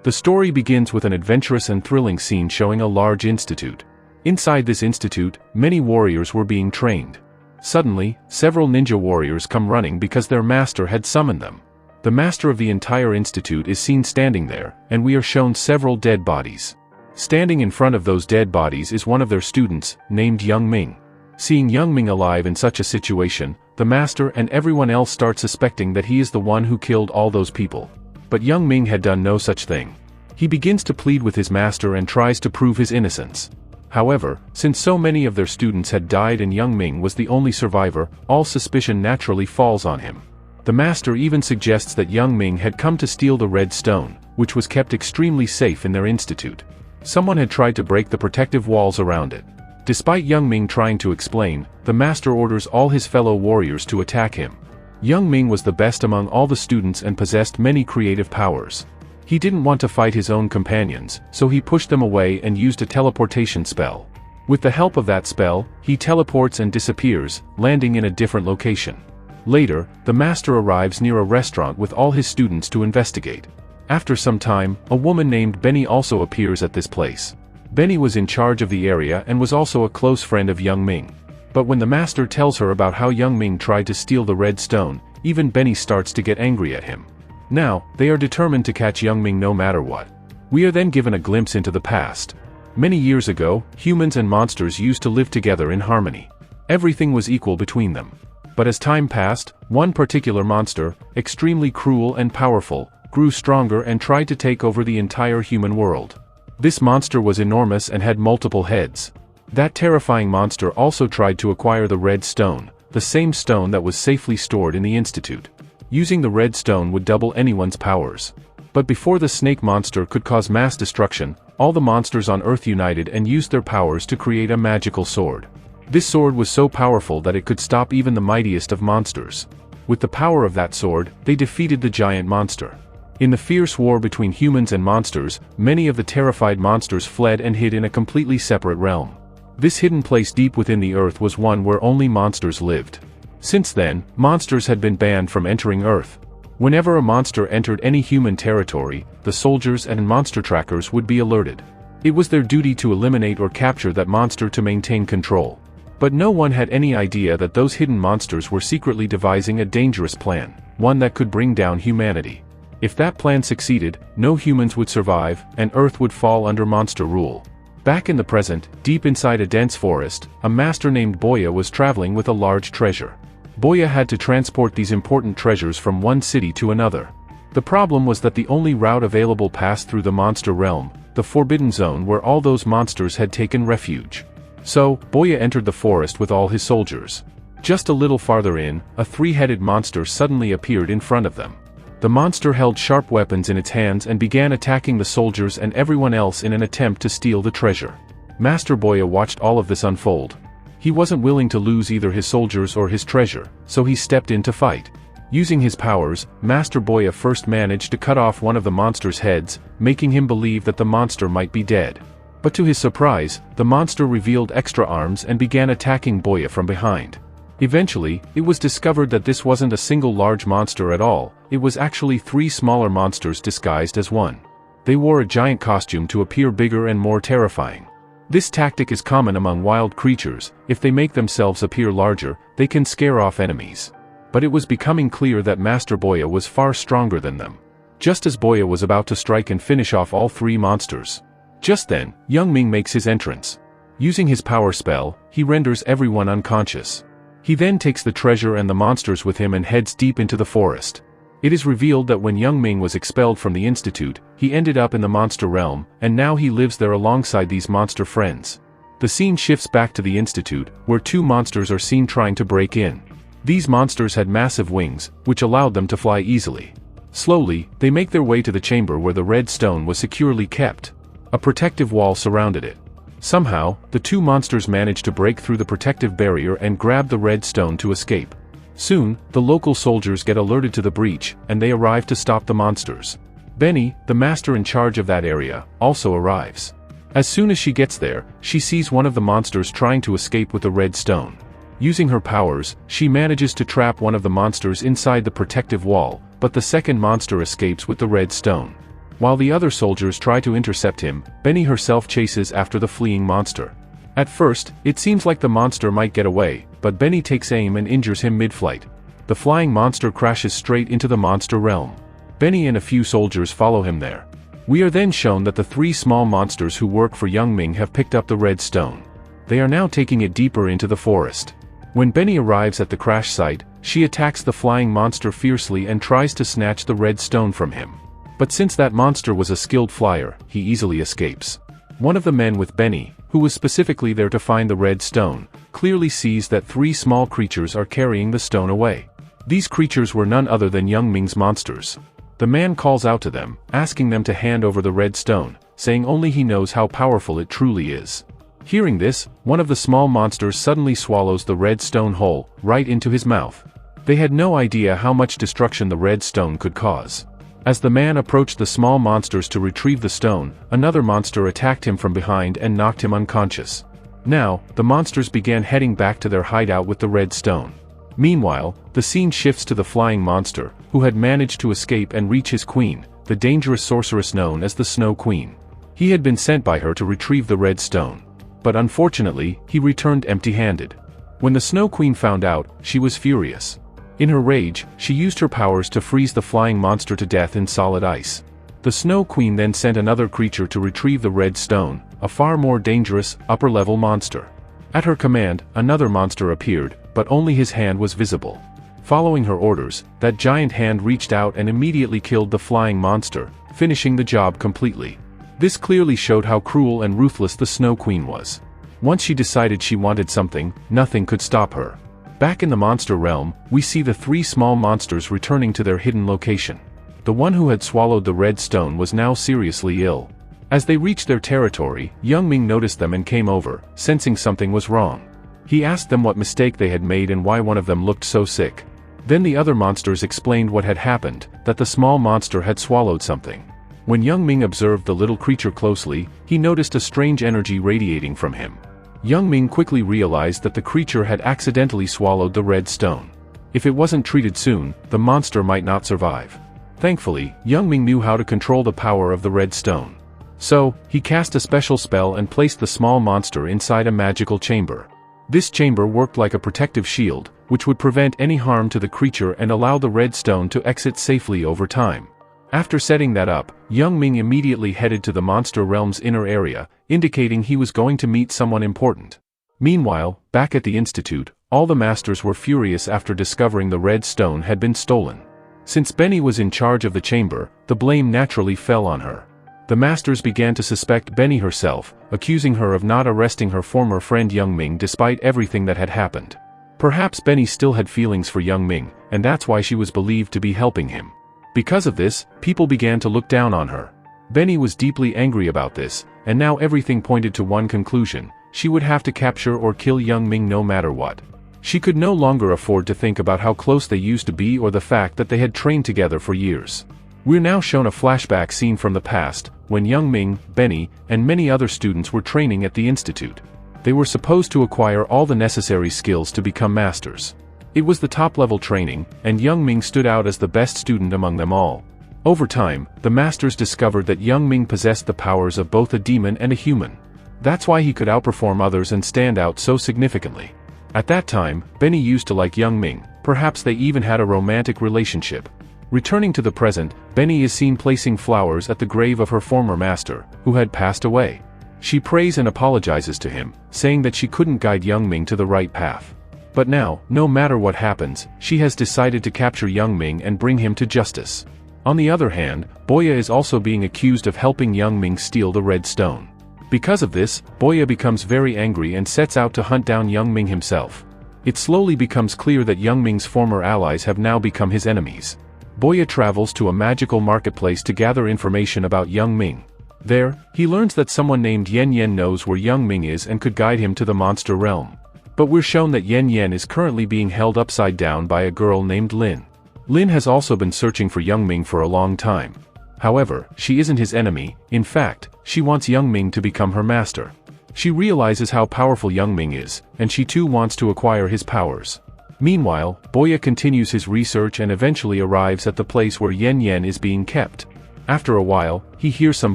The story begins with an adventurous and thrilling scene showing a large institute. Inside this institute, many warriors were being trained. Suddenly, several ninja warriors come running because their master had summoned them. The master of the entire institute is seen standing there, and we are shown several dead bodies. Standing in front of those dead bodies is one of their students, named Yong Ming. Seeing Yong Ming alive in such a situation, the master and everyone else start suspecting that he is the one who killed all those people. But Yong Ming had done no such thing. He begins to plead with his master and tries to prove his innocence. However, since so many of their students had died and Yong Ming was the only survivor, all suspicion naturally falls on him. The master even suggests that Yong Ming had come to steal the red stone, which was kept extremely safe in their institute. Someone had tried to break the protective walls around it. Despite Yong Ming trying to explain, the master orders all his fellow warriors to attack him. Yong Ming was the best among all the students and possessed many creative powers. He didn't want to fight his own companions, so he pushed them away and used a teleportation spell. With the help of that spell, he teleports and disappears, landing in a different location. Later, the master arrives near a restaurant with all his students to investigate. After some time, a woman named Benny also appears at this place. Benny was in charge of the area and was also a close friend of Yong Ming. But when the master tells her about how Yong Ming tried to steal the red stone, even Benny starts to get angry at him. Now, they are determined to catch Yong Ming no matter what. We are then given a glimpse into the past. Many years ago, humans and monsters used to live together in harmony. Everything was equal between them. But as time passed, one particular monster, extremely cruel and powerful, grew stronger and tried to take over the entire human world. This monster was enormous and had multiple heads. That terrifying monster also tried to acquire the red stone, the same stone that was safely stored in the institute. Using the red stone would double anyone's powers. But before the snake monster could cause mass destruction, all the monsters on Earth united and used their powers to create a magical sword. This sword was so powerful that it could stop even the mightiest of monsters. With the power of that sword, they defeated the giant monster. In the fierce war between humans and monsters, many of the terrified monsters fled and hid in a completely separate realm. This hidden place deep within the earth was one where only monsters lived. Since then, monsters had been banned from entering Earth. Whenever a monster entered any human territory, the soldiers and monster trackers would be alerted. It was their duty to eliminate or capture that monster to maintain control. But no one had any idea that those hidden monsters were secretly devising a dangerous plan, one that could bring down humanity. If that plan succeeded, no humans would survive, and Earth would fall under monster rule. Back in the present, deep inside a dense forest, a master named Boya was traveling with a large treasure. Boya had to transport these important treasures from one city to another. The problem was that the only route available passed through the monster realm, the forbidden zone where all those monsters had taken refuge. So, Boya entered the forest with all his soldiers. Just a little farther in, a three-headed monster suddenly appeared in front of them. The monster held sharp weapons in its hands and began attacking the soldiers and everyone else in an attempt to steal the treasure. Master Boya watched all of this unfold. He wasn't willing to lose either his soldiers or his treasure, so he stepped in to fight. Using his powers, Master Boya first managed to cut off one of the monster's heads, making him believe that the monster might be dead. But to his surprise, the monster revealed extra arms and began attacking Boya from behind. Eventually, it was discovered that this wasn't a single large monster at all, it was actually three smaller monsters disguised as one. They wore a giant costume to appear bigger and more terrifying. This tactic is common among wild creatures. If they make themselves appear larger, they can scare off enemies. But it was becoming clear that Master Boya was far stronger than them. Just as Boya was about to strike and finish off all three monsters. Just then, Yong Ming makes his entrance. Using his power spell, he renders everyone unconscious. He then takes the treasure and the monsters with him and heads deep into the forest. It is revealed that when Yong Ming was expelled from the institute, he ended up in the monster realm, and now he lives there alongside these monster friends. The scene shifts back to the institute, where two monsters are seen trying to break in. These monsters had massive wings, which allowed them to fly easily. Slowly, they make their way to the chamber where the red stone was securely kept. A protective wall surrounded it. Somehow, the two monsters manage to break through the protective barrier and grab the red stone to escape. Soon, the local soldiers get alerted to the breach, and they arrive to stop the monsters. Benny, the master in charge of that area, also arrives. As soon as she gets there, she sees one of the monsters trying to escape with the red stone. Using her powers, she manages to trap one of the monsters inside the protective wall, but the second monster escapes with the red stone. While the other soldiers try to intercept him, Benny herself chases after the fleeing monster. At first, it seems like the monster might get away, but Benny takes aim and injures him mid-flight. The flying monster crashes straight into the monster realm. Benny and a few soldiers follow him there. We are then shown that the three small monsters who work for Yong Ming have picked up the red stone. They are now taking it deeper into the forest. When Benny arrives at the crash site, she attacks the flying monster fiercely and tries to snatch the red stone from him. But since that monster was a skilled flyer, he easily escapes. One of the men with Benny, who was specifically there to find the red stone, clearly sees that three small creatures are carrying the stone away. These creatures were none other than Yong Ming's monsters. The man calls out to them, asking them to hand over the red stone, saying only he knows how powerful it truly is. Hearing this, one of the small monsters suddenly swallows the red stone whole, right into his mouth. They had no idea how much destruction the red stone could cause. As the man approached the small monsters to retrieve the stone, another monster attacked him from behind and knocked him unconscious. Now, the monsters began heading back to their hideout with the red stone. Meanwhile, the scene shifts to the flying monster, who had managed to escape and reach his queen, the dangerous sorceress known as the Snow Queen. He had been sent by her to retrieve the red stone. But unfortunately, he returned empty-handed. When the Snow Queen found out, she was furious. In her rage, she used her powers to freeze the flying monster to death in solid ice. The Snow Queen then sent another creature to retrieve the red stone, a far more dangerous, upper-level monster. At her command, another monster appeared, but only his hand was visible. Following her orders, that giant hand reached out and immediately killed the flying monster, finishing the job completely. This clearly showed how cruel and ruthless the Snow Queen was. Once she decided she wanted something, nothing could stop her. Back in the monster realm, we see the three small monsters returning to their hidden location. The one who had swallowed the red stone was now seriously ill. As they reached their territory, Yong Ming noticed them and came over, sensing something was wrong. He asked them what mistake they had made and why one of them looked so sick. Then the other monsters explained what had happened, that the small monster had swallowed something. When Yong Ming observed the little creature closely, he noticed a strange energy radiating from him. Yong Ming quickly realized that the creature had accidentally swallowed the red stone. If it wasn't treated soon, the monster might not survive. Thankfully, Yong Ming knew how to control the power of the red stone. So, he cast a special spell and placed the small monster inside a magical chamber. This chamber worked like a protective shield, which would prevent any harm to the creature and allow the red stone to exit safely over time. After setting that up, Yong Ming immediately headed to the monster realm's inner area, indicating he was going to meet someone important. Meanwhile, back at the institute, all the masters were furious after discovering the red stone had been stolen. Since Benny was in charge of the chamber, the blame naturally fell on her. The masters began to suspect Benny herself, accusing her of not arresting her former friend Yong Ming despite everything that had happened. Perhaps Benny still had feelings for Yong Ming, and that's why she was believed to be helping him. Because of this, people began to look down on her. Benny was deeply angry about this, and now everything pointed to one conclusion: she would have to capture or kill Yong Ming no matter what. She could no longer afford to think about how close they used to be or the fact that they had trained together for years. We're now shown a flashback scene from the past, when Yong Ming, Benny, and many other students were training at the institute. They were supposed to acquire all the necessary skills to become masters. It was the top-level training, and Yong Ming stood out as the best student among them all. Over time, the masters discovered that Yong Ming possessed the powers of both a demon and a human. That's why he could outperform others and stand out so significantly. At that time, Benny used to like Yong Ming, perhaps they even had a romantic relationship. Returning to the present, Benny is seen placing flowers at the grave of her former master, who had passed away. She prays and apologizes to him, saying that she couldn't guide Yong Ming to the right path. But now, no matter what happens, she has decided to capture Yong Ming and bring him to justice. On the other hand, Boya is also being accused of helping Yong Ming steal the red stone. Because of this, Boya becomes very angry and sets out to hunt down Yong Ming himself. It slowly becomes clear that Yong Ming's former allies have now become his enemies. Boya travels to a magical marketplace to gather information about Yong Ming. There, he learns that someone named Yen Yen knows where Yong Ming is and could guide him to the monster realm. But we're shown that Yen Yen is currently being held upside down by a girl named Lin. Lin has also been searching for Yong Ming for a long time. However, she isn't his enemy. In fact, she wants Yong Ming to become her master. She realizes how powerful Yong Ming is, and she too wants to acquire his powers. Meanwhile, Boya continues his research and eventually arrives at the place where Yen Yen is being kept. After a while, he hears some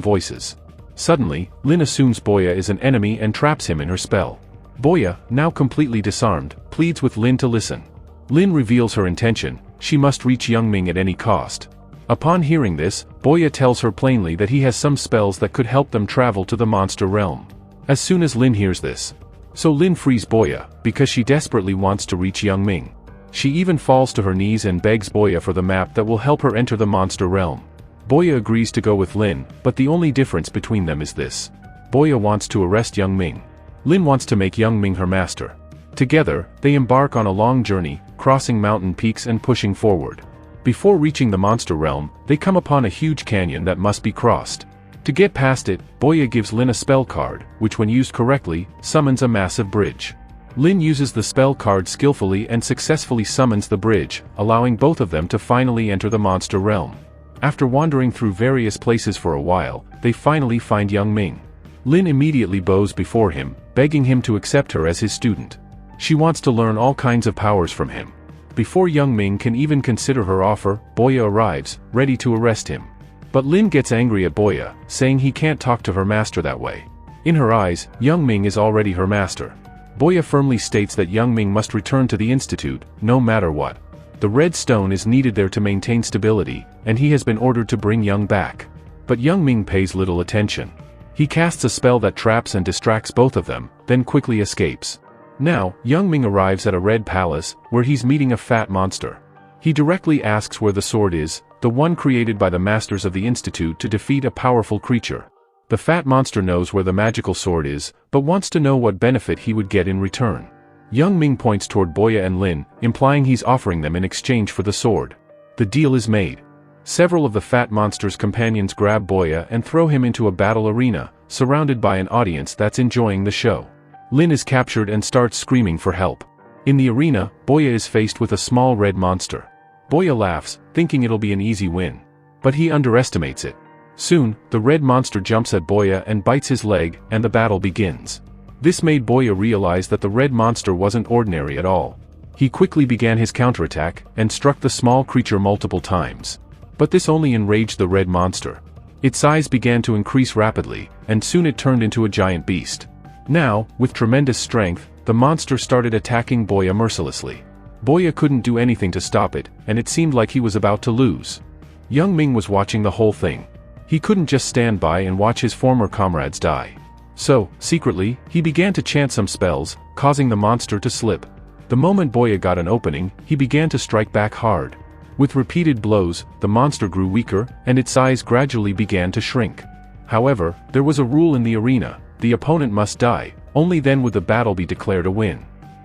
voices. Suddenly, Lin assumes Boya is an enemy and traps him in her spell. Boya, now completely disarmed, pleads with Lin to listen. Lin reveals her intention: she must reach Yong Ming at any cost. Upon hearing this, Boya tells her plainly that he has some spells that could help them travel to the monster realm. As soon as Lin hears this, so Lin frees Boya, because she desperately wants to reach Yong Ming. She even falls to her knees and begs Boya for the map that will help her enter the monster realm. Boya agrees to go with Lin, but the only difference between them is this: Boya wants to arrest Yong Ming. Lin wants to make Yong Ming her master. Together, they embark on a long journey, crossing mountain peaks and pushing forward. Before reaching the monster realm, they come upon a huge canyon that must be crossed. To get past it, Boya gives Lin a spell card, which when used correctly, summons a massive bridge. Lin uses the spell card skillfully and successfully summons the bridge, allowing both of them to finally enter the monster realm. After wandering through various places for a while, they finally find Yong Ming. Lin immediately bows before him, begging him to accept her as his student. She wants to learn all kinds of powers from him. Before Yong Ming can even consider her offer, Boya arrives, ready to arrest him. But Lin gets angry at Boya, saying he can't talk to her master that way. In her eyes, Yong Ming is already her master. Boya firmly states that Yong Ming must return to the institute, no matter what. The red stone is needed there to maintain stability, and he has been ordered to bring Yong back. But Yong Ming pays little attention. He casts a spell that traps and distracts both of them, then quickly escapes. Now, Yong Ming arrives at a red palace, where he's meeting a fat monster. He directly asks where the sword is, the one created by the masters of the institute to defeat a powerful creature. The fat monster knows where the magical sword is, but wants to know what benefit he would get in return. Yong Ming points toward Boya and Lin, implying he's offering them in exchange for the sword. The deal is made. Several of the fat monster's companions grab Boya and throw him into a battle arena, surrounded by an audience that's enjoying the show. Lin is captured and starts screaming for help. In the arena, Boya is faced with a small red monster. Boya laughs, thinking it'll be an easy win. But he underestimates it. Soon, the red monster jumps at Boya and bites his leg, and the battle begins. This made Boya realize that the red monster wasn't ordinary at all. He quickly began his counterattack, and struck the small creature multiple times. But this only enraged the red monster. Its size began to increase rapidly, and soon it turned into a giant beast. Now, with tremendous strength, the monster started attacking Boya mercilessly. Boya couldn't do anything to stop it, and it seemed like he was about to lose. Yong Ming was watching the whole thing. He couldn't just stand by and watch his former comrades die. So, secretly, he began to chant some spells, causing the monster to slip. The moment Boya got an opening, he began to strike back hard. With repeated blows, the monster grew weaker, and its size gradually began to shrink. However, there was a rule in the arena: the opponent must die, only then would the battle be declared a win.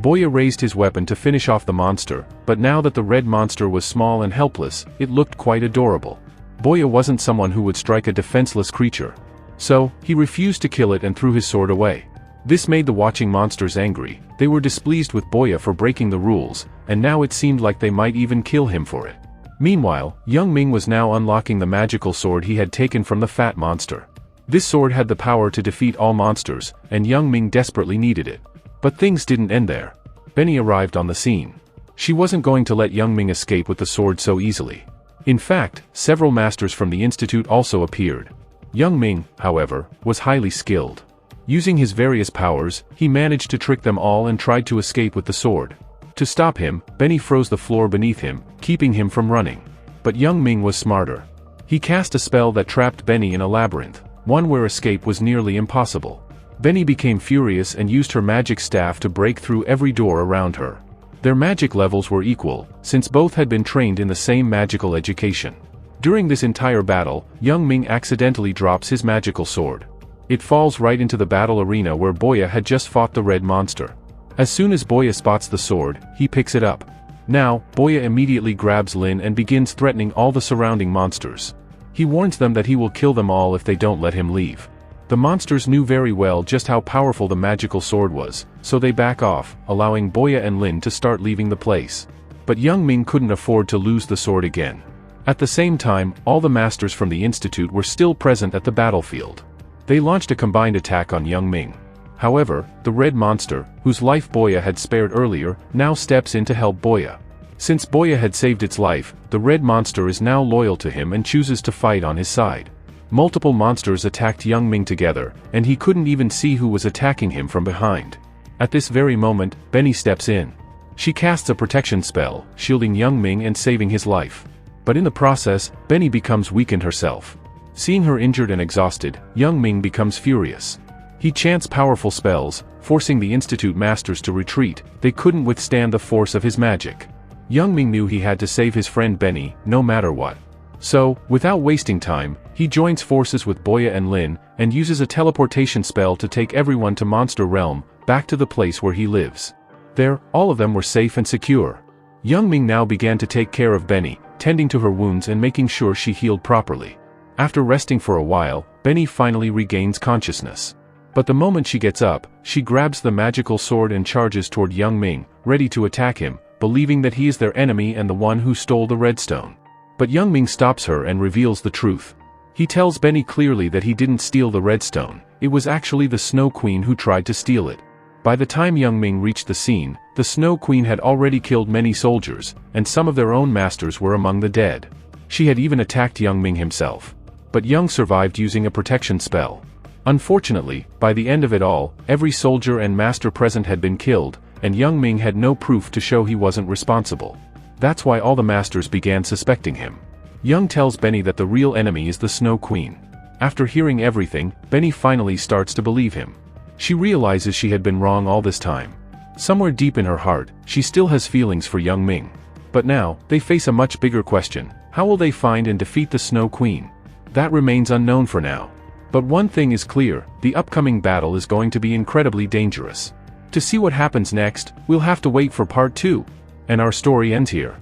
Boya raised his weapon to finish off the monster, but now that the red monster was small and helpless, it looked quite adorable. Boya wasn't someone who would strike a defenseless creature. So, he refused to kill it and threw his sword away. This made the watching monsters angry. They were displeased with Boya for breaking the rules, and now it seemed like they might even kill him for it. Meanwhile, Yong Ming was now unlocking the magical sword he had taken from the fat monster. This sword had the power to defeat all monsters, and Yong Ming desperately needed it. But things didn't end there. Benny arrived on the scene. She wasn't going to let Yong Ming escape with the sword so easily. In fact, several masters from the institute also appeared. Yong Ming, however, was highly skilled. Using his various powers, he managed to trick them all and tried to escape with the sword. To stop him, Benny froze the floor beneath him, keeping him from running. But Yong Ming was smarter. He cast a spell that trapped Benny in a labyrinth, one where escape was nearly impossible. Benny became furious and used her magic staff to break through every door around her. Their magic levels were equal, since both had been trained in the same magical education. During this entire battle, Yong Ming accidentally drops his magical sword. It falls right into the battle arena where Boya had just fought the red monster. As soon as Boya spots the sword, he picks it up. Now, Boya immediately grabs Lin and begins threatening all the surrounding monsters. He warns them that he will kill them all if they don't let him leave. The monsters knew very well just how powerful the magical sword was, so they back off, allowing Boya and Lin to start leaving the place. But Yong Ming couldn't afford to lose the sword again. At the same time, all the masters from the institute were still present at the battlefield. They launched a combined attack on Yong Ming. However, the red monster, whose life Boya had spared earlier, now steps in to help Boya. Since Boya had saved its life, the red monster is now loyal to him and chooses to fight on his side. Multiple monsters attacked Yong Ming together, and he couldn't even see who was attacking him from behind. At this very moment, Benny steps in. She casts a protection spell, shielding Yong Ming and saving his life. But in the process, Benny becomes weakened herself. Seeing her injured and exhausted, Yong Ming becomes furious. He chants powerful spells, forcing the Institute Masters to retreat. They couldn't withstand the force of his magic. Yong Ming knew he had to save his friend Benny, no matter what. So, without wasting time, he joins forces with Boya and Lin, and uses a teleportation spell to take everyone to Monster Realm, back to the place where he lives. There, all of them were safe and secure. Yong Ming now began to take care of Benny, tending to her wounds and making sure she healed properly. After resting for a while, Benny finally regains consciousness. But the moment she gets up, she grabs the magical sword and charges toward Yong Ming, ready to attack him, believing that he is their enemy and the one who stole the redstone. But Yong Ming stops her and reveals the truth. He tells Benny clearly that he didn't steal the redstone, it was actually the Snow Queen who tried to steal it. By the time Yong Ming reached the scene, the Snow Queen had already killed many soldiers, and some of their own masters were among the dead. She had even attacked Yong Ming himself. But Yong survived using a protection spell. Unfortunately, by the end of it all, every soldier and master present had been killed, and Yong Ming had no proof to show he wasn't responsible. That's why all the masters began suspecting him. Yong tells Benny that the real enemy is the Snow Queen. After hearing everything, Benny finally starts to believe him. She realizes she had been wrong all this time. Somewhere deep in her heart, she still has feelings for Yong Ming. But now, they face a much bigger question: how will they find and defeat the Snow Queen? That remains unknown for now. But one thing is clear, the upcoming battle is going to be incredibly dangerous. To see what happens next, we'll have to wait for part 2. And our story ends here.